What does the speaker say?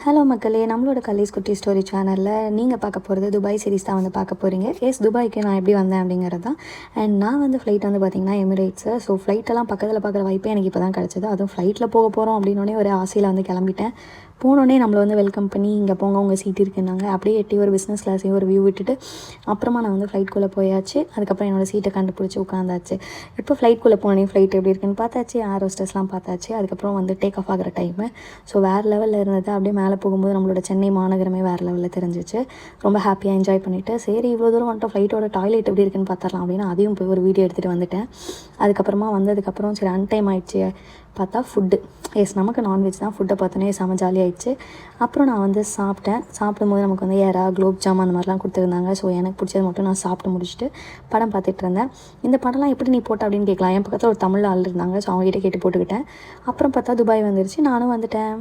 Hello மக்களே, நம்மளோட கலீஸ் குட்டி ஸ்டோரி சேனலில் நீங்கள் பார்க்க போகிறது துபாய் சீரிஸ் தான் வந்து பார்க்க போகிறீங்க. துபாய்க்கு நான் எப்படி வந்தேன் அப்படிங்கிறது தான். அண்ட் நான் வந்து ஃப்ளைட் வந்து பார்த்திங்கன்னா எமிரேட்ஸு. ஸோ ஃப்ளைட்டெல்லாம் பக்கத்தில் பார்க்குற வாய்ப்பே எனக்கு இப்போ தான் கிடச்சிது. அதுவும் ஃப்ளைட்டில் போக போகிறோம் அப்படின்னோடனே ஒரு ஆசையில் வந்து கிளம்பிட்டேன். போனோடனே நம்மளை வந்து வெல்கம் பண்ணி இங்கே போங்க உங்கள் சீட் இருக்குன்னாங்க. அப்படியே எட்டி ஒரு பிஸ்னஸ் கிளாஸையும் ஒரு வியூ விட்டுட்டு அப்புறமா நான் வந்து ஃப்ளைட்குள்ளே போயாச்சு. அதுக்கப்புறம் என்னோடய சீட்டை கண்டுபிடிச்சி உட்காந்தாச்சு. இப்போ ஃப்ளைட்குள்ளே போனேன், ஃப்ளைட் எப்படி இருக்குன்னு பார்த்தாச்சு, ஏர் ஹோஸ்டஸ்லாம் பார்த்தாச்சு. அதுக்கப்புறம் வந்து டேக் ஆஃப் ஆகிற டைமு. ஸோ வேறு லெவலில் இருந்தது. அப்படியே மேலே போகும்போது நம்மளோட சென்னை மாநகரமே வேறு லெவலில் தெரிஞ்சிச்சு. ரொம்ப ஹாப்பியாக என்ஜாய் பண்ணிவிட்டு சரி இவ்வளோ தூரம் வந்துட்டு ஃப்ளைட்டோட டாய்லெட் எப்படி இருக்குன்னு பார்த்துடலாம் அப்படின்னு அதையும் போய் ஒரு வீடியோ எடுத்துகிட்டு வந்துட்டேன். அதுக்கப்புறமா வந்ததுக்கப்புறம் சரி அன்டைம் ஆகிடுச்சு பார்த்தா ஃபுட்டு நமக்கு நான்வெஜ் தான். ஃபுட்டை பார்த்தோன்னே செம ஜாலியாகிடுச்சு. அப்புறம் நான் வந்து சாப்பிடும்போது நமக்கு வந்து ஏரா குலோப் ஜாம் அந்த மாதிரிலாம் கொடுத்துருந்தாங்க. ஸோ எனக்கு பிடிச்சது மட்டும் நான் சாப்பிட்டு முடிச்சுட்டு படம் பார்த்துட்டு இருந்தேன். இந்த படம்லாம் எப்படி நீ போட்ட அப்படின்னு கேட்கலாம். என் பக்கத்தில் ஒரு தமிழ் ஆள் இருந்தாங்க. ஸோ அவங்ககிட்ட கேட்டு போட்டுக்கிட்டேன். அப்புறம் பார்த்தா துபாய் வந்துருச்சு, நானும் வந்துட்டேன்.